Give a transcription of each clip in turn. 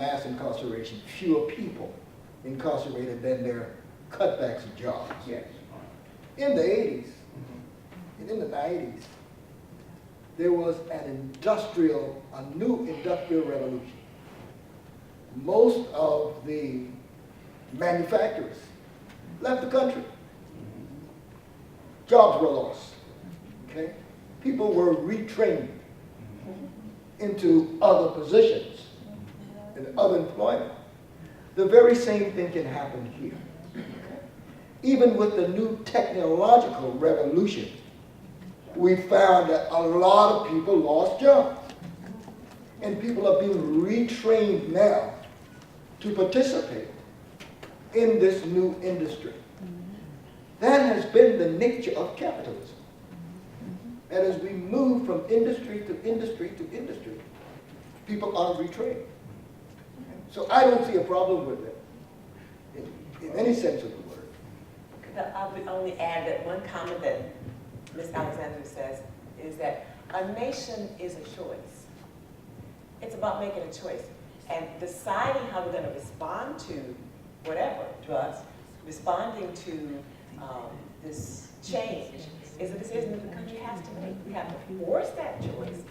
mass incarceration, fewer people incarcerated than their cutbacks of jobs. Yes. In the 80s and in the 90s, there was a new industrial revolution. Most of the manufacturers left the country. Jobs were lost, okay? People were retrained into other positions and other employment. The very same thing can happen here. Even with the new technological revolution, we found that a lot of people lost jobs. And people are being retrained now to participate in this new industry. That has been the nature of capitalism. And as we move from industry to industry to industry, people are retrained. So I don't see a problem with it in any sense of the word. I would only add that one comment that Ms. Alexander says is that a nation is a choice. It's about making a choice and deciding how we're going to respond to whatever, drugs, responding to this change is a decision that the country has to make. We have to force that choice,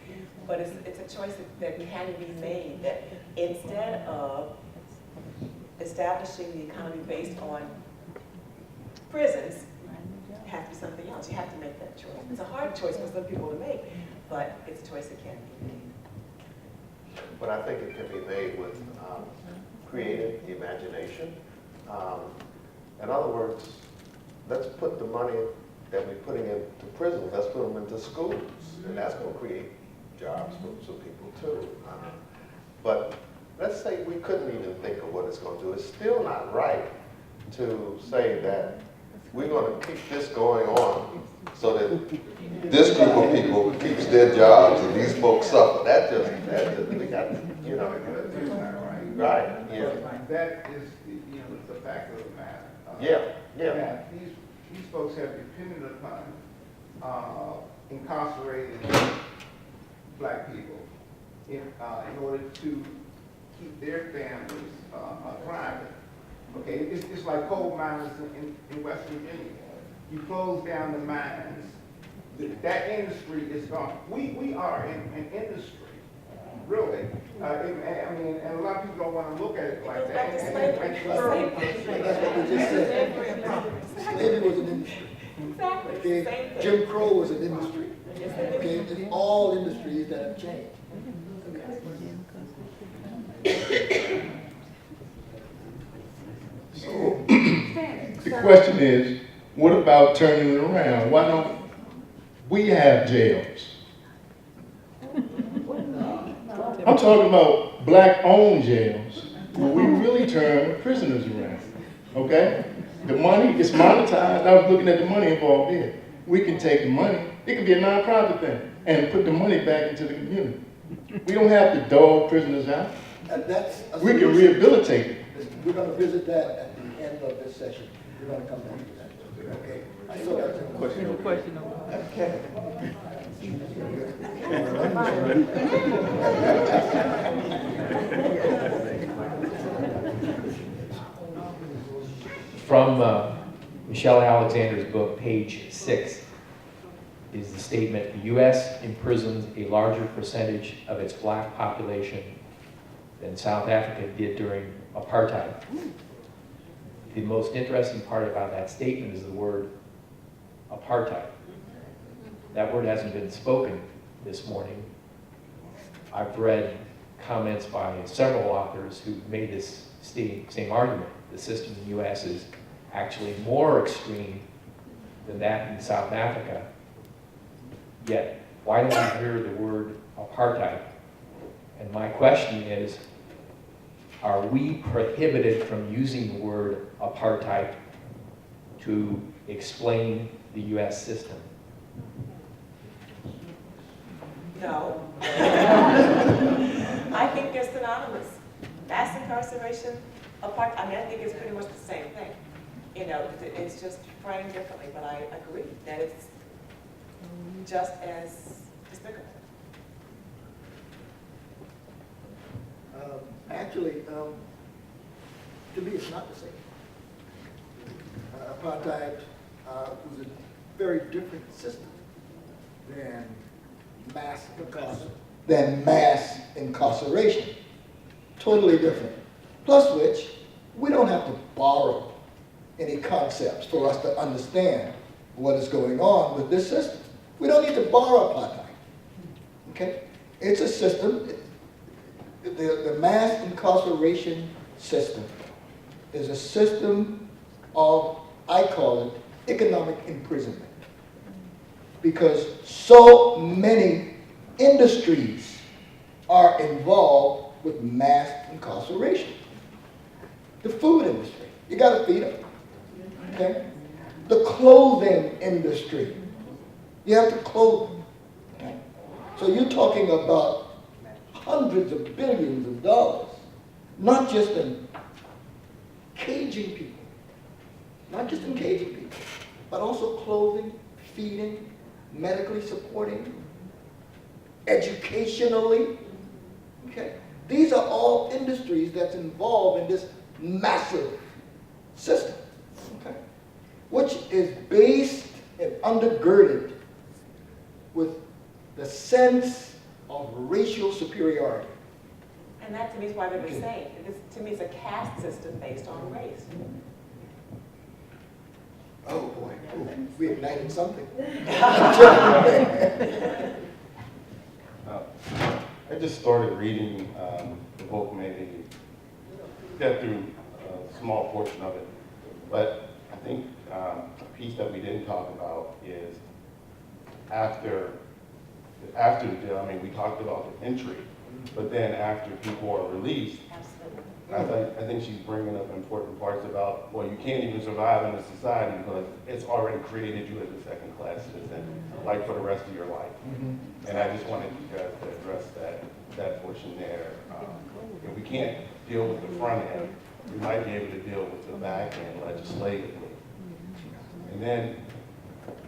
but it's a choice that can be made, that instead of establishing the economy based on prisons, it has to be something else. You have to make that choice. It's a hard choice for some people to make, but it's a choice that can be made. But I think it can be made with creative imagination. In other words, let's put the money that we're putting into prisons, let's put them into schools, and that's going to create jobs for some people too. But let's say we couldn't even think of what it's going to do. It's still not right to say that we're going to keep this going on so that this group of people keeps their jobs and these folks suffer. That just we got, you know. That's not right. Right, yeah. That is, the fact of the matter. Yeah. These folks have depended upon incarcerated black people in order to keep their families thriving. Okay, it's like coal miners in West Virginia. You close down the mines, that industry is gone. We are an industry, really. I mean, and a lot of people don't want to look at it like that. That's what we just said. Slavery was an industry. Exactly. Okay? Jim Crow was an industry. Okay? It's all industries that have changed. So the question is, what about turning it around? Why don't we have jails? I'm talking about black-owned jails where we really turn prisoners around, okay? The money is monetized. I was looking at the money involved there. We can take the money, it could be a nonprofit thing, and put the money back into the community. We don't have to dog prisoners out. And that's We can rehabilitate them. We're going to visit that at the end of this session. We're going to come back to that. Okay. So that's a question. Okay. From Michelle Alexander's book, page 6, is the statement, the U.S. imprisons a larger percentage of its black population than South Africa did during apartheid. The most interesting part about that statement is the word apartheid. That word hasn't been spoken this morning. I've read comments by several authors who made this same argument. The system in the U.S. is actually more extreme than that in South Africa. Yet, why don't we hear the word apartheid? And my question is, are we prohibited from using the word apartheid to explain the U.S. system? No. I think they're synonymous. Mass incarceration, I think it's pretty much the same thing. It's just framed differently, but I agree that it's just as despicable. Actually, to me, it's not the same. Apartheid was a very different system than mass incarceration. Totally different. Plus which, we don't have to borrow any concepts for us to understand what is going on with this system. We don't need to borrow apartheid. Okay? It's a system. The mass incarceration system is a system of, I call it, economic imprisonment. Because so many industries are involved with mass incarceration. The food industry, you gotta feed them. Okay? The clothing industry, you have to clothe them. Okay? So you're talking about hundreds of billions of dollars, not just in caging people, but also clothing, feeding, medically supporting, educationally. Okay? These are all industries that's involved in this massive system, okay? Which is based and undergirded with the sense of racial superiority. And that to me is why they're the same. To me, it's a caste system based on race. Oh boy, ooh, we ignited something. I just started reading the book, maybe got through a small portion of it, but I think a piece that we didn't talk about is after the jail. I mean, we talked about the entry, but then after people are released, Absolutely. I think she's bringing up important parts about, well, you can't even survive in a society because it's already created you as a second-class citizen, like for the rest of your life. And I just wanted you guys to address that portion there. If we can't deal with the front end, we might be able to deal with the back end legislatively. And then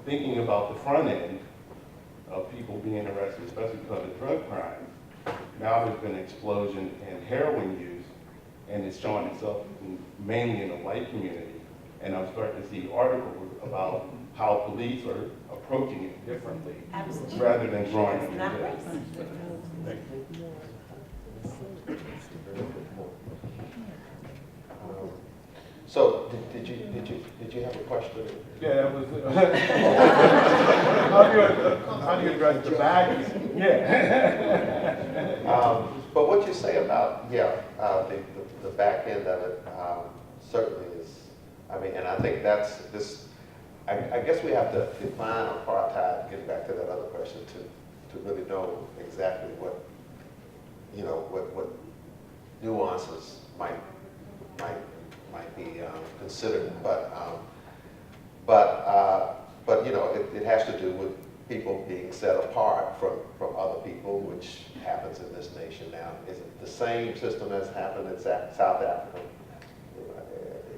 thinking about the front end of people being arrested, especially because of drug crime, now there's been an explosion in heroin use, and it's showing itself mainly in the white community. And I'm starting to see articles about how police are approaching it differently. Absolutely. Rather than drawing It's them not in. race. So, did you have a question? Yeah, that was how do you address the baggage? Yeah. But what you say about, the back end of it certainly is, I mean, and I think that's this, I guess we have to define apartheid, getting back to that other question, to really know exactly what, what nuances might be considered. But it has to do with people being set apart from other people, which happens in this nation now. Is it the same system that's happened in South Africa?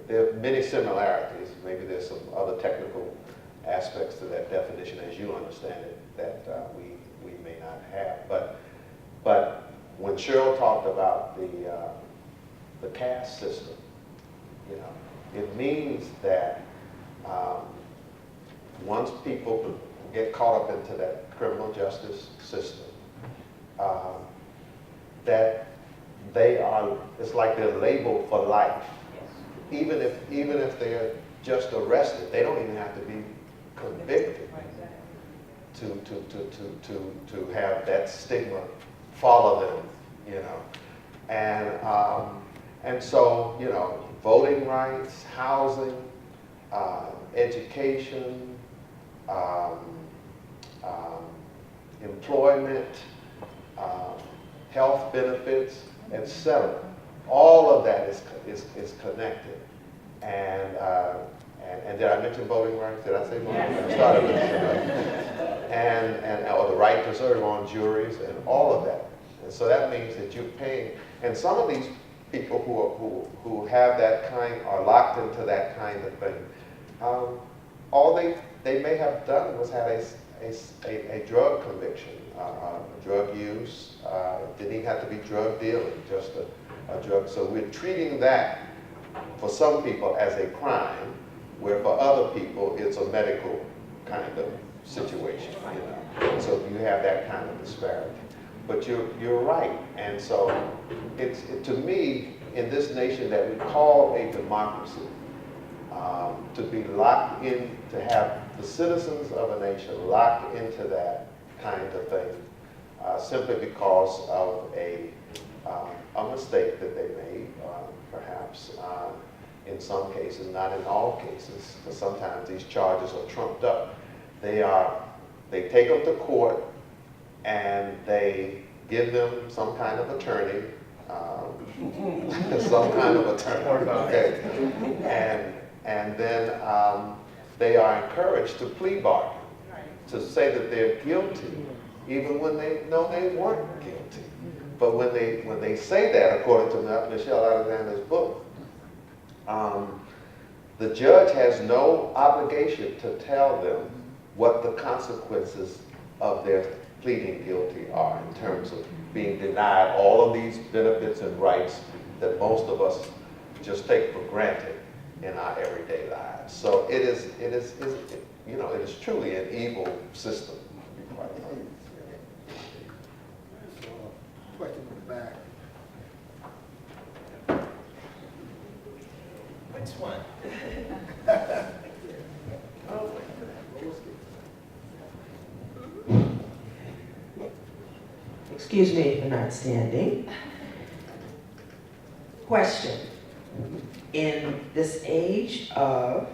There are many similarities. Maybe there's some other technical aspects to that definition, as you understand it, that we may not have. But when Cheryl talked about the caste system, it means that once people get caught up into that criminal justice system, that they are, it's like they're labeled for life. Even if they're just arrested, they don't even have to be convicted to have that stigma follow them, And so, voting rights, housing, education, employment, health benefits, etc. All of that is connected. And did I mention voting rights? Did I say voting rights? I started with or the right to serve on juries and all of that. And so that means that you're paying. And some of these people who have that kind, are locked into that kind of thing, all they may have done was had a drug conviction, drug use. Didn't even have to be drug dealing, just a drug. So we're treating that for some people as a crime, where for other people it's a medical kind of situation, you know. So you have that kind of disparity. But you're right, and so to me, in this nation that we call a democracy, to be locked in, to have the citizens of a nation locked into that kind of thing, simply because of a mistake that they made, perhaps, in some cases, not in all cases, because sometimes these charges are trumped up. They take them to court, and they give them some kind of attorney, okay, and then they are encouraged to plea bargain, to say that they're guilty, even when they know they weren't guilty. But when they say that, according to Michelle Alexander's book, the judge has no obligation to tell them what the consequences of their pleading guilty are, in terms of being denied all of these benefits and rights that most of us just take for granted in our everyday lives. So it is truly an evil system, to be quite frank. Question in the back. Which one? Excuse me for not standing. Question. In this age of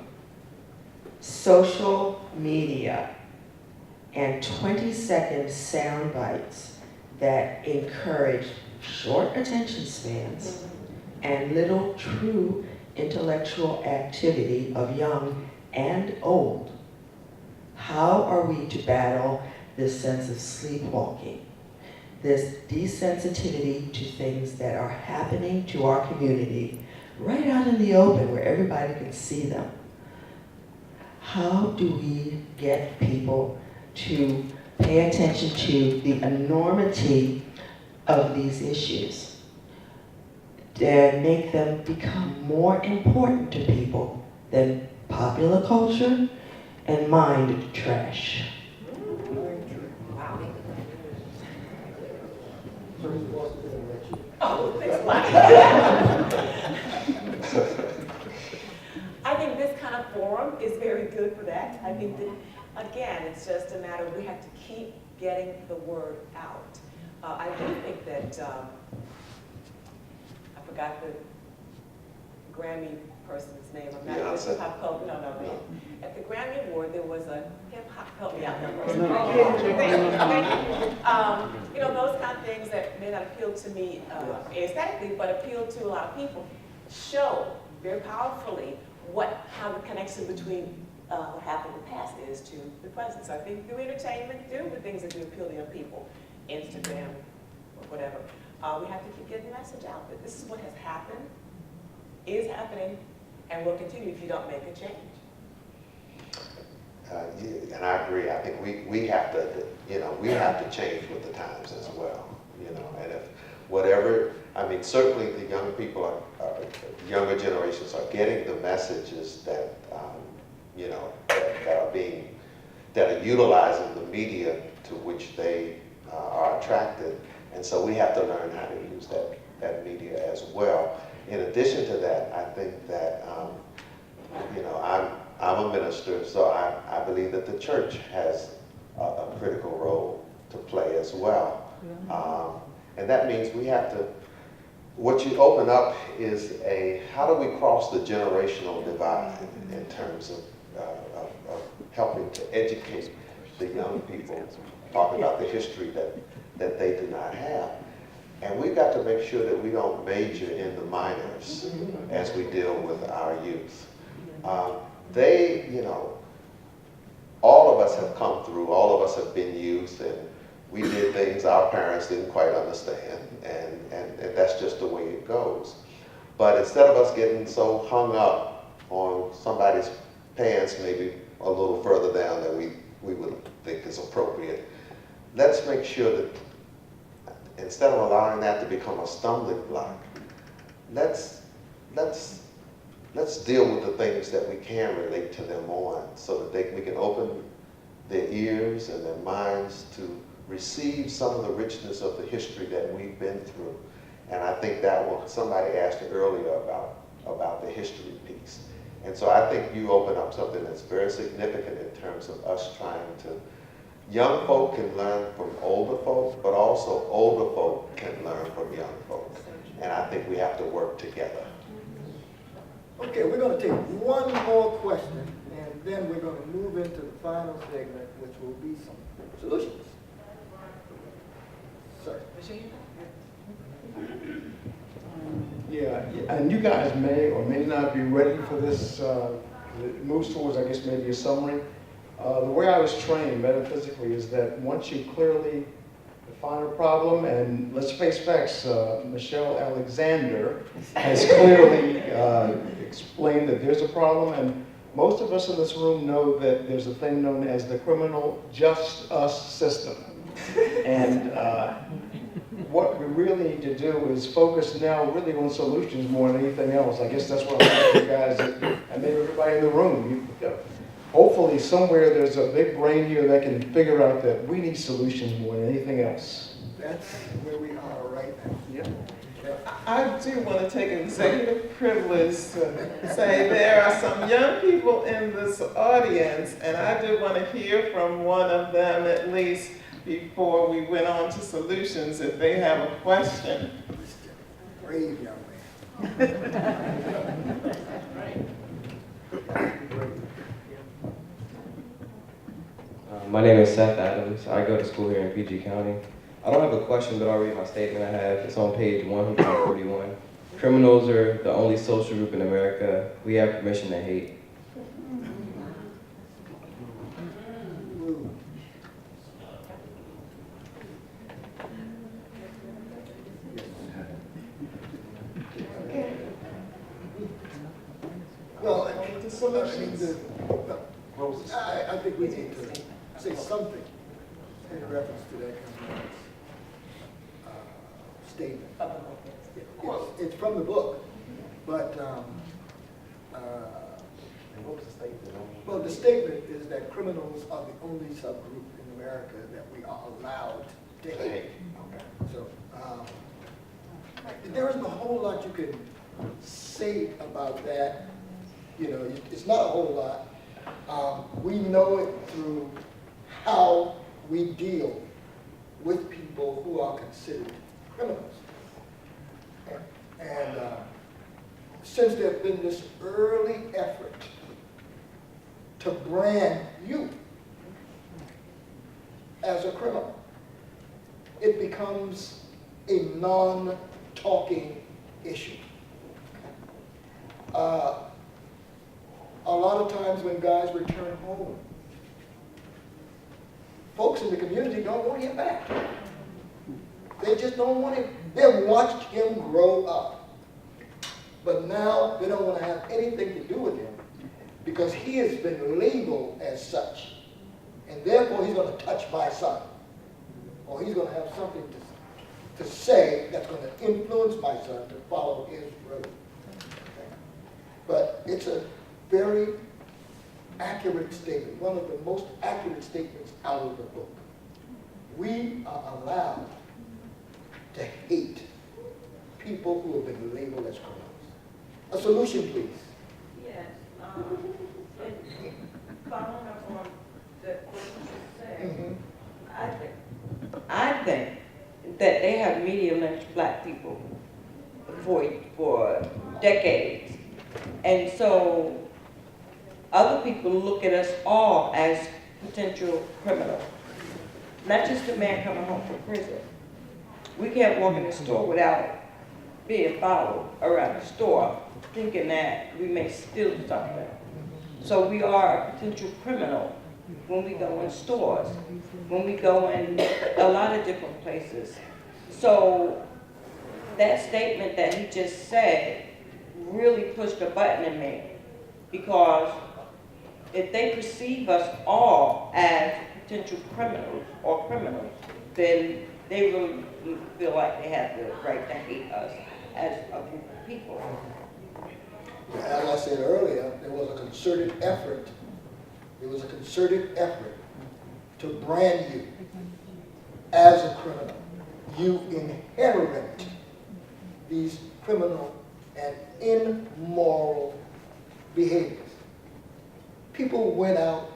social media and 20-second sound bites that encourage short attention spans and little true intellectual activity of young and old, how are we to battle this sense of sleepwalking, this desensitivity to things that are happening to our community right out in the open where everybody can see them? How do we get people to pay attention to the enormity of these issues and make them become more important to people than popular culture and mind trash? Oh, thanks a lot. I think this kind of forum is very good for that. I think that, again, it's just a matter of we have to keep getting the word out. I do think that, I forgot the Grammy person's name. I'm not Beyonce. hip hop culture. No. At the Grammy Award, there was a hip hop, help me out. You know, those kind of things that may not appeal to me aesthetically, but appeal to a lot of people, show very powerfully how the connection between what happened in the past is to the present. So I think through entertainment, through the things that do appeal to young people, Instagram or whatever, we have to keep getting the message out that this is what has happened, is happening, and will continue if you don't make a change. And I agree. I think we have to change with the times as well. And if whatever, I mean, certainly the young people younger generations are getting the messages that that are utilizing the media to which they are attracted, and so we have to learn how to use that media as well. In addition to that, I think that I'm a minister, so I believe that the church has a critical role to play as well. And that means we have to, what you open up is how do we cross the generational divide in terms of helping to educate the young people, talk about the history that they do not have. And we've got to make sure that we don't major in the minors as we deal with our youth. All of us have come through, all of us have been youth, and we did things our parents didn't quite understand, and that's just the way it goes. But instead of us getting so hung up on somebody's pants maybe a little further down than we we would think is appropriate. Let's make sure that instead of allowing that to become a stumbling block, let's deal with the things that we can relate to them on, so that we can open their ears and their minds to receive some of the richness of the history that we've been through. And I think that somebody asked earlier about the history piece. And so I think you open up something that's very significant in terms of us trying to, young folk can learn from older folk, but also older folk can learn from young folk. And I think we have to work together. Okay, we're going to take one more question, and then we're going to move into the final segment, which will be some solutions. Sir. Yeah, and you guys may or may not be ready for this. It moves towards, I guess, maybe a summary. The way I was trained metaphysically is that once you clearly define a problem, and let's face facts, Michelle Alexander has clearly explained that there's a problem, and most of us in this room know that there's a thing known as the criminal just us system. And what we really need to do is focus now really on solutions more than anything else. I guess that's what I'm asking you guys, and maybe everybody in the room. Hopefully somewhere there's a big brain here that can figure out that we need solutions more than anything else. That's where we are right now. Yep. I do want to take executive privilege to say there are some young people in this audience, and I do want to hear from one of them at least before we went on to solutions if they have a question. Brave young man. My name is Seth Adams. I go to school here in PG County. I don't have a question, but I'll read my statement I have. It's on page 141. Criminals are the only social group in America we have permission to hate. Well, I think we need to say something in reference to that kind of statement. It's from the book, but What was the statement? well, the statement is that criminals are the only subgroup in America that we are allowed to hate. Okay. So there isn't a whole lot you can say about that. You know, it's not a whole lot. We know it through how we deal with people who are considered criminals. And since there has been this early effort to brand you as a criminal, it becomes a non-talking issue. A lot of times when guys return home, folks in the community don't want him back. They just don't want him. They've watched him grow up. But now they don't want to have anything to do with him because he has been labeled as such. And therefore he's going to touch my son. Or he's going to have something to say that's going to influence my son to follow his road. Okay? But it's a very accurate statement, one of the most accurate statements out of the book. We are allowed to hate people who have been labeled as criminals. A solution, please. Yes. Following up on what you said, I think that they have media lynched black people for decades. And so other people look at us all as potential criminals. Not just a man coming home from prison. We can't walk in the store without being followed around the store, thinking that we may steal something. So we are a potential criminal when we go in stores, when we go in a lot of different places. So that statement that he just said really pushed a button in me, because if they perceive us all as potential criminals or criminals, then they really feel like they have the right to hate us as a group of people. As I said earlier, there was a concerted effort to brand you as a criminal. You inherit these criminal and immoral behaviors. People went out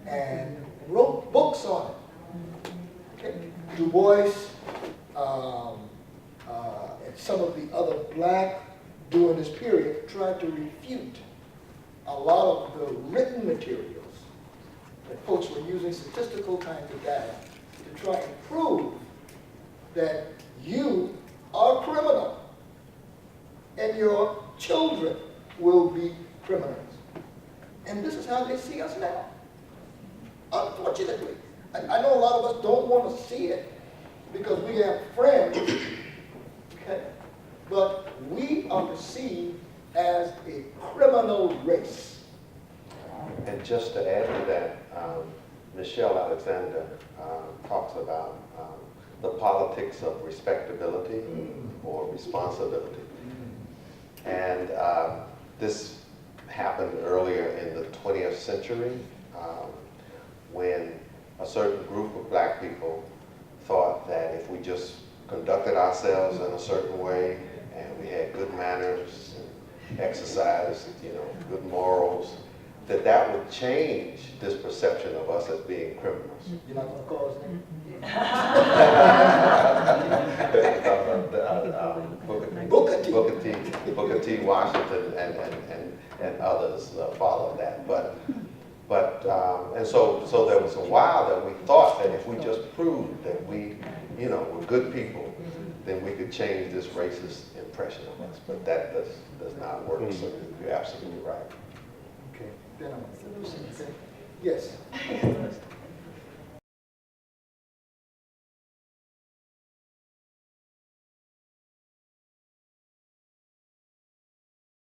and wrote books on it. Okay. Du Bois and some of the other black during this period tried to refute a lot of the written materials that folks were using statistical kinds of data to try and prove that you are criminal and your children will be criminals. And this is how they see us now. Unfortunately, I know a lot of us don't want to see it because we have friends, okay? But we are perceived as a criminal race. And just to add to that, Michelle Alexander talks about the politics of respectability or responsibility. And this happened earlier in the 20th century when a certain group of black people thought that if we just conducted ourselves in a certain way and we had good manners and exercised, good morals, that would change this perception of us as being criminals. You're not going to call his name? Booker T. Washington and others followed that. And so there was a while that we thought that if we just proved that we, were good people, then we could change this racist impression of us. But that does not work. So you're absolutely right. Okay. Then I'm okay. Yes.